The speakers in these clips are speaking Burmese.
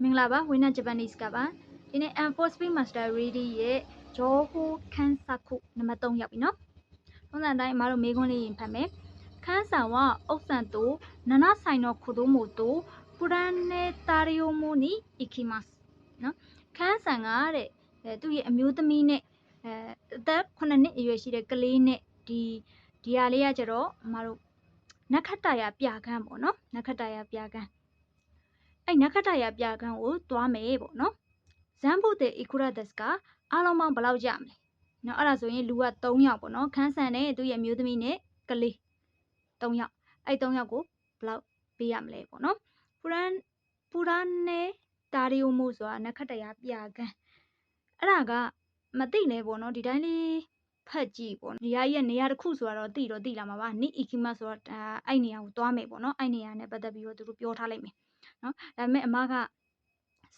Minglaba, winner Japanese Gaba. In a four speed master ready ye, Joho Kansaku, Namaton Yapino. On that night, Maro Megoni in Pame. Kansawa, Osanto, Nana Sino Kudomoto, Purane Tario Moni, Ikimas. No? Kansangare, do ye amuse me, that Konane, you see the Galine, the Dialia Jero, Maro Nakataya Piagan, no? Nakataya Piagan. အဲ့နခတရပြကန်းကိုသွားမယ်ပေါ့နော်ဇမ်ဘုတဲ့ ikura desu ကအားလုံးပေါင်းဘယ်လောက်ကြမလဲနော်အဲ့ဒါဆိုရင်လူက3ယောက်ပေါ့နော်ခန်းဆန်နဲ့သူ့ရဲ့မျိုးသမီးနဲ့ကလေး3ယောက်အဲ့3ယောက်ကိုဘယ်လောက်ပေးရမလဲပေါ့နော်ပူရန်နဲ့တာရီယိုမိုဆိုတာနခတရပြကန်းအဲ့ဒါကမသိလဲပေါ့နော်ဒီတိုင်းလေးဖတ်ကြည့်ပေါ့နေရာကြီးရဲ့နေရာတစ်ခုဆိုတော့သိလာမှာပါနိအီကီမဆိုတာအဲ့နေရာကိုသွားမယ်ပေါ့နော်အဲ့နေရာနဲ့ပတ်သက်ပြီးတော့သူတို့ပြောထားလိုက်မယ်နော်ဒါပေမဲ့အမက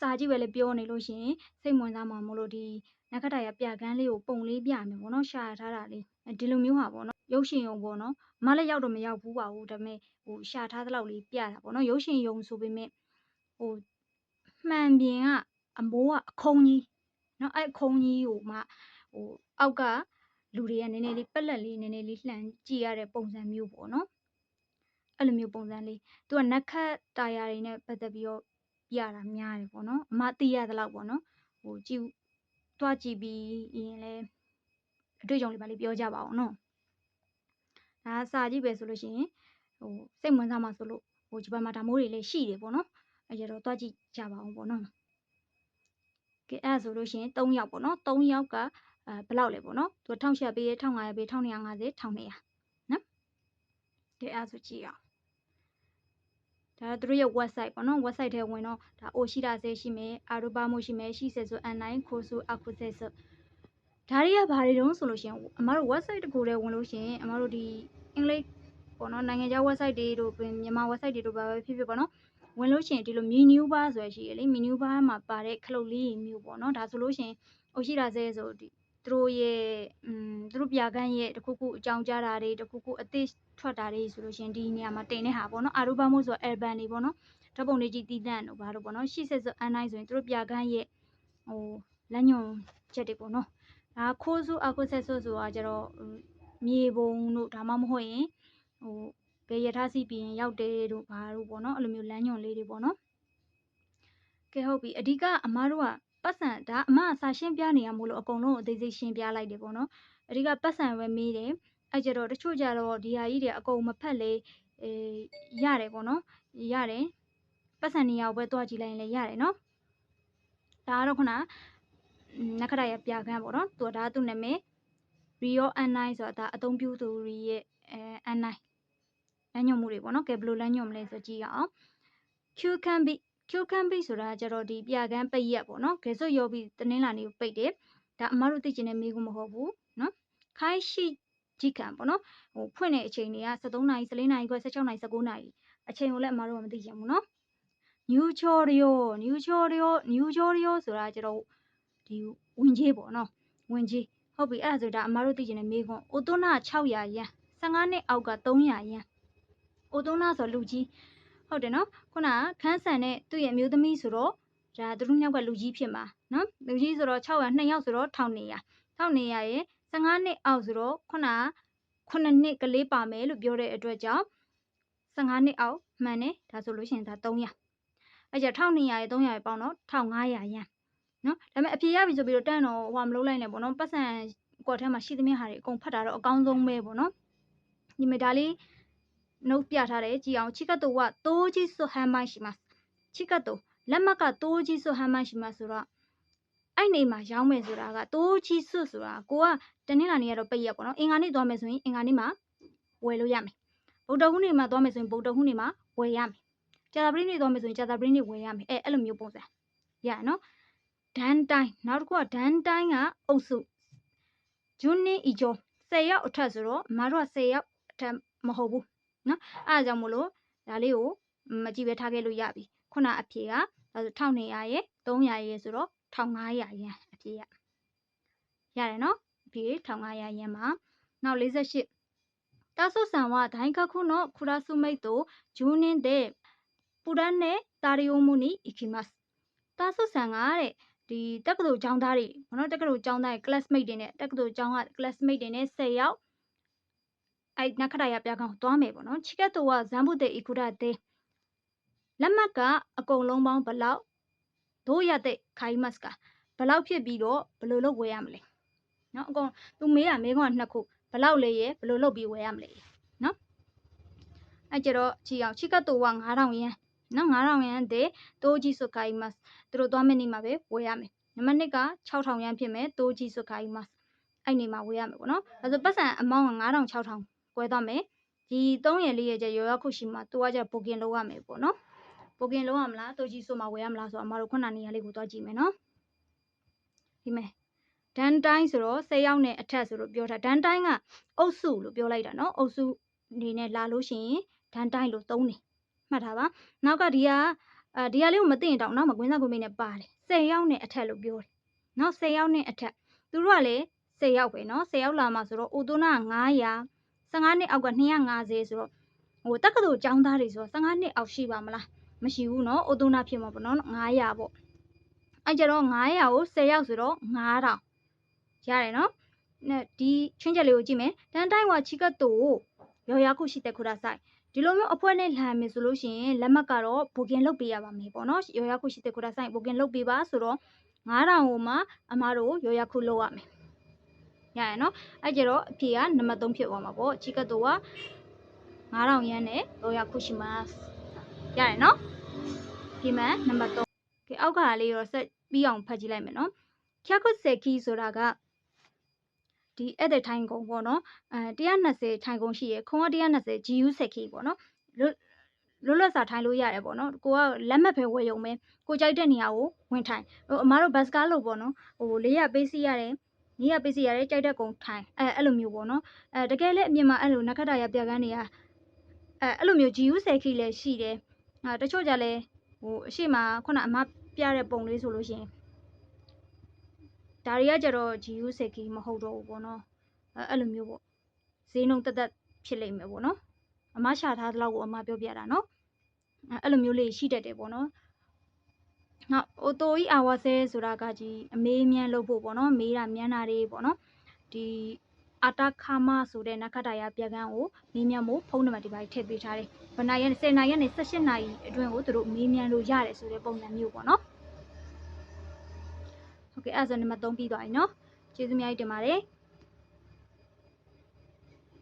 စာကြည့်ပဲလေပြောနေလို့ရှိရင်စိတ်ဝင်စားမှာမလို့ဒီနခတရပြကန်းလေးကိုပုံလေးပြမယ်ပေါ့နော်ရှာထားတာလေးဒီလိုမျိုးဟာပေါ့နော်ရုပ်ရှင်ရုံပေါ့နော်အမလည်းရောက်တော့မရောက်ဘူးပါဘူးဒါပေမဲ့ဟိုရှာထားသလောက်လေးပြတာပေါ့နော်ရုပ်ရှင်ရုံဆိုပေမဲ့ဟိုမှန်ပြင်ကအမိုးကအခုံးကြီးနော်အဲ့ခုံးကြီးကိုမှဟိုအောက်ကလူတွေကနည်းနည်းလေးပက်လက်လေးနည်းနည်းလေးလှန်ကြည့်ရတဲ့ပုံစံမျိုးပေါ့နော်အဲ့လိုမျိုးပုံစံလေးသူကနက်ခတ်တာယာတွေနဲ့ပတ်သက်ပြီးတော့ပြတာများတယ်ပေါ့နော်အမသိရသလောက်ပေါ့နော်ဟိုကြည့်တွားကြည့်ပြီးရင်လည်းအတွေ့အကြုံလေးပါလေးပြောကြပါအောင်နော်ဒါစာကြည့်ပဲဆိုလို့ရှိရင်ဟိုစိတ်ဝင်စားမှဆိုလို့ဟိုဂျပန်မှာဒါမိုးတွေလည်းရှိတယ်ပေါ့နော်အဲ့ကြတော့တွားကြည့်ကြပါအောင်ပေါ့နော်ကဲအဲ့ဆိုလို့ရှိရင်3ယောက်ပေါ့နော်3ယောက်ကဘယ်လောက်လဲပေါ့နော်သူ1800ပေး1500ပေး1250 1200နော်ကဲအဲ့ဆိုကြည့်အောင်ဒါသူတို့ရဲ့ website ပေါ့နော် website ထဲဝင်တော့ဒါ Oshira ဆဲရှိမယ်အာရူပါမိုရှိမယ်ရှိဆဲဆို online ခိုဆိုအခုဆဲဆိုဒါတွေကဘာတွေတုံးဆိုလို့ရှိရင်အမတို့ website တခုထဲဝင်လို့ရှိရင်အမတို့ဒီအင်္ဂလိပ်ပေါ့နော်နိုင်ငံခြား website တွေတို့မြန်မာ website တွေတို့ဘာပဲဖြစ်ဖြစ်ပေါ့နော်ဝင်လို့ရှိရင်ဒီလို menu bar ဆိုရရှိရလေ menu bar မှာပါတဲ့ခလုတ်လေးမျိုးပေါ့နော်ဒါဆိုလို့ရှိရင် Oshira ဆဲဆိုဒီသူတို့ရဲ့သူတို့ပြကန်းရဲ့တခုခုအကြောင်းကြားတာတွေတခုခုအသေးထွက်တာတွေဆိုလို့ရှိရင်ဒီနေရာမှာတင်တဲ့ဟာပေါ့နော်အာရူပါမို့ဆို album တွေပေါ့နော်ဓာတ်ပုံတွေကြီးတည်တန့်တို့ဘာလို့ပေါ့နော်ရှိဆက်ဆို online ဆိုရင်သူတို့ပြကန်းရဲ့ဟိုလက်ညွန်ချက်တွေပေါ့နော်ဒါခိုးစုအခုဆက်ဆိုဆိုတာကျတော့မြေပုံတို့ဒါမှမဟုတ်ရင်ဟိုဘယ်ရထားစီပြီးရင်ရောက်တယ်တို့ဘာတို့ပေါ့နော်အဲ့လိုမျိုးလမ်းညွန်လေးတွေပေါ့နော်ကဲဟုတ်ပြီအဓိကအမားတို့ကပတ်စံဒါအမအစာရှင်းပြနေရမို့လို့အကုန်လုံးအသေးစိတ်ရှင်းပြလိုက်တယ်ပေါ့နော်အဓိကပတ်စံပဲမေးတယ်အဲ့ကြတော့တချို့ကြတော့ဒီဟာကြီးတွေအကုန်မဖက်လေရတယ်ပေါ့နော်ရတယ်ပတ်စံနေရာကိုပဲတွားကြည့်လိုက်ရင်လည်းရတယ်နော်ဒါကတော့ခုနနခရရပြကန်းပေါ့နော်သူကဒါသူ့နာမည် Rio N9 ဆိုတာဒါအသုံးပြုသူတွေရဲ့N9 လမ်းညွှန်မှုတွေပေါ့နော်ကဲဘယ်လိုလမ်းညွှန်မလဲဆိုကြည့်ရအောင် Q-Cambi ဆိုတာကျတော့ဒီပြကန်းပိတ်ရက်ပေါ့နော်ကဲဆိုရောပြီးတနင်္လာနေ့ကိုပိတ်တယ်ဒါအမတို့သိချင်တဲ့မေးခွန်းမဟုတ်ဘူးနော်ခိုင်းရှိကြည့်ခံပေါ့နော်ဟိုဖွင့်တဲ့အချိန်တွေက73နာရီ14နာရီခွဲ16နာရီ19နာရီအချိန်ကိုလည်းအမတို့ကမသိချင်ဘူးနော်နျူချော်ရီယိုဆိုတာကျတော့ဒီဝင်ကြီးပေါ့နော်ဝင်ကြီးဟုတ်ပြီအဲ့ဒါဆိုဒါအမတို့သိချင်တဲ့မေးခွန်းအိုတိုနာ600ယန်15နှစ်အောက်က300ယန်အိုတိုနာဆိုလူကြီးဟုတ်တယ်နော်ခုနကခန်းဆန်နဲ့သူ့ရဲ့မျိုးသမီးဆိုတော့ဒါသူတို့နှစ်ယောက်ကလူကြီးဖြစ်မှာနော်လူကြီးဆိုတော့600 2ယောက်ဆိုတော့1200ရဲ့15နှစ်အောက်ဆိုတော့ခုနက9နှစ်ကလေးပါမယ်လို့ပြောတဲ့အတွက်ကြောင့်15နှစ်အောက်မှန်တယ်ဒါဆိုလို့ရှိရင်ဒါ300အဲ့ကျ1200ရဲ့300ရဲ့ပေါင်းတော့1500ယန်နော်ဒါပေမဲ့အဖြေရပြီဆိုပြီးတော့တန်းတော့ဟိုမလုပ်လိုက်နဲ့ပေါ့နော်ပတ်စံကွက်ထဲမှာရှိသမျှဟာတွေအကုန်ဖတ်တာတော့အကောင်းဆုံးပဲပေါ့နော်ဒီမှာဒါလေးနှုတ်ပြထားတယ်ကြည့်အောင်ချီကတ်တိုကတိုးကြီးဆိုဟန်မိုင်းရှိမှာချီကတ်တိုလက်မှတ်ကတိုးကြီးဆိုဟန်မိုင်းရှိမှာဆိုတော့အဲ့နေမှာရောင်းမယ်ဆိုတာကတိုးကြီးစွဆိုတာကိုကတနင်္လာနေ့ကတော့ပိတ်ရက်ပေါ့နော်အင်္ဂါနေ့သွားမယ်ဆိုရင်အင်္ဂါနေ့မှာဝယ်လို့ရမယ်ဗုဒ္ဓဟူးနေ့မှာသွားမယ်ဆိုရင်ဗုဒ္ဓဟူးနေ့မှာဝယ်ရမယ်ကြာသပတေးနေ့သွားမယ်ဆိုရင်ကြာသပတေးနေ့ဝယ်ရမယ်အဲ့လိုမျိုးပုံစံရနော်ဒန်တိုင်းနောက်တစ်ခုကဒန်တိုင်းကအုပ်စုဂျွန်းနီအီဂျော10ရောက်အထက်ဆိုတော့မတို့က10ရောက်အထက်မဟုတ်ဘူးနော်အဲ့ဒါကြောင့်မို့လို့ဒါလေးကိုမကြည့်ပဲထားခဲ့လို့ရပြီခုနအဖြေက1200ရဲ့300ရဲ့ဆိုတော့1500ယန်အဖြေရတယ်နော်အဖြေ1500ယန်မှာနောက်48タソさんは大学のクラスメイト10人でプランネタリウムに行きますတာဆုဆန်ကတဲ့ဒီတက္ကသိုလ်ကျောင်းသားတွေဘောနော်တက္ကသိုလ်ကျောင်းသားတွေ classmate တွေနဲ့တက္ကသိုလ်ကျောင်းက classmate တွေနဲ့10ယောက်အဲ့နက္ခတရပြကောင်သွားမယ်ပေါ့နော်ချီကတ်တိုကဇမ်ဘုတေအီကူဒတဲ့လက်မှတ်ကအကုန်လုံးပေါင်းဘလောက်တို့ရတဲ့ခိုင်မတ်ကဘလောက်ဖြစ်ပြီးတော့ဘယ်လိုလုပ်ဝယ်ရမလဲနော်အကုန်သူမေးတာမေးခွန်းက2ခုဘလောက်လဲရဘယ်လိုလုပ်ပြီးဝယ်ရမလဲနော်အဲ့ကြတော့ချီအောင်ချီကတ်တိုက9000ယန်းနော်9000ယန်းတဲ့တိုးကြီးဆိုခိုင်မတ်သူတို့သွားမယ့်နေ့မှာပဲဝယ်ရမယ်နံပါတ်1က6000ယန်းဖြစ်မယ်တိုးကြီးဆိုခိုင်မတ်အဲ့နေမှာဝယ်ရမယ်ပေါ့နော်ဒါဆိုပတ်စံအမောင်းက9000 6000ကွဲသွားမယ်ဒီ3ရက်4ရက်ကျရောရောက်ခုရှိမှာသူကကျဘိုကင်လုပ်ရမယ်ပေါ့နော်ဘိုကင်လုပ်ရမလားတိုးကြီးဆိုမှာဝယ်ရမလားဆိုတော့အမတို့ခုနနေရာလေးကိုသွားကြည့်မယ်နော်ဒီမဲ့ဒန်တိုင်းဆိုတော့10ယောက်နဲ့အထက်ဆိုတော့ပြောတာဒန်တိုင်းကအုပ်စုလို့ပြောလိုက်တာနော်အုပ်စုအနေနဲ့လာလို့ရှိရင်ဒန်တိုင်းလို့သုံးတယ်မှတ်ထားပါနောက်ကဒီဟာလေးကိုမသိရင်တောင်နောက်မှာကွင်းစားကွင်းမိတ်နဲ့ပါတယ်10ယောက်နဲ့အထက်လို့ပြောတယ်နော်10ယောက်နဲ့အထက်သူတို့ကလည်း10ယောက်ပဲနော်10ယောက်လာမှာဆိုတော့အိုတိုနာ900 15နှစ်အောက်က250ဆိုတော့ဟိုတက္ကသိုလ်ကျောင်းသားတွေဆိုတော့15နှစ်အောက်ရှိပါမလားမရှိဘူးနော်အိုတိုနာဖြစ်မှာပေါ့နော်900ပေါ့အဲ့ကြတော့900ကို10ယောက်ဆိုတော့9000ရတယ်နော်ဒီချင်းချက်လေးကိုကြည့်မယ်တန်တိုင်းကချီကတ်တိုရော်ရခုရှိတဲ့ခုဒါဆိုင်ဒီလိုမျိုးအဖွဲနဲ့လှမ်းမယ်ဆိုလို့ရှိရင်လက်မှတ်ကတော့ဘိုကင်လုပ်ပေးရပါမယ်ပေါ့နော်ရော်ရခုရှိတဲ့ခုဒါဆိုင်ဘိုကင်လုပ်ပေးပါဆိုတော့9000ကိုမှအမားတို့ရော်ရခုလုပ်ရမယ်ရရနော်အဲ့ကြတော့အဖြေကနံပါတ်3ဖြစ်သွားမှာပေါ့ချီကတ်တိုက9000ယန်းနဲ့ရော်ရခုရှိမှာရရနော်ဒီမှာနံပါတ်3ကဲအောက်ကလေးရောဆက်ပြီးအောင်ဖတ်ကြည့်လိုက်မယ်နော်ချာကုတ်ဆယ်ခီဆိုတာကဒီအဲ့တဲ့ထိုင်ကုန်ပေါ့နော်120ထိုင်ကုန်ရှိရခုံက120 GU ဆက်ခီပေါ့နော်လွတ်စာထိုင်လို့ရတယ်ပေါ့နော်ကိုကလက်မှတ်ပဲဝယ်ရုံပဲကိုကြိုက်တဲ့နေရာကိုဝင်ထိုင်အမားတို့ဘတ်စကားလို့ပေါ့နော်ဟို400ပေးစီရတယ်400ပေးစီရတယ်ကြိုက်တဲ့ကုန်ထိုင်အဲ့လိုမျိုးပေါ့နော်တကယ်လည်းအမြင်မှာအဲ့လိုနက္ခတရပြကန်းတွေကအဲ့လိုမျိုး GU ဆက်ခီလည်းရှိတယ်တချို့ကြလဲဟိုအရှိမခုနအမပြတဲ့ပုံလေးဆိုလို့ရှိရင်ဒါတွေကကြတော့ GU စက်ကီမဟုတ်တော့ဘူးပေါ့နော်အဲ့လိုမျိုးပေါ့ဈေးနှုန်းတက်ဖြစ်လိမ့်မယ်ပေါ့နော်အမရှာထားသလောက်ကိုအမပြောပြတာနော်အဲ့လိုမျိုးလေးရှိတတ်တယ်ပေါ့နော်နောက်အိုတိုကြီးအာဝါဆဲဆိုတာကကြီးအမေးမြန်းလုပ်ဖို့ပေါ့နော်မေးတာမြန်းတာတွေပေါ့နော်ဒီအာတာခါမဆိုတဲ့နက္ခတရပြကန်းကိုမေးမြန်းဖို့ဖုန်းနံပါတ်ဒီပိုင်းထည့်ပေးထားတယ်ဘယ်နိုင်ရက်10နိုင်ရက်နဲ့18နိုင်အတွင်းကိုသူတို့မေးမြန်းလို့ရတယ်ဆိုတဲ့ပုံစံမျိုးပေါ့နော်ဟုတ်ကဲ့အဲ့ဒါဆိုနံပါတ်3ပြီးသွားပြီနော်ကျေးဇူးများတင်ပါတယ်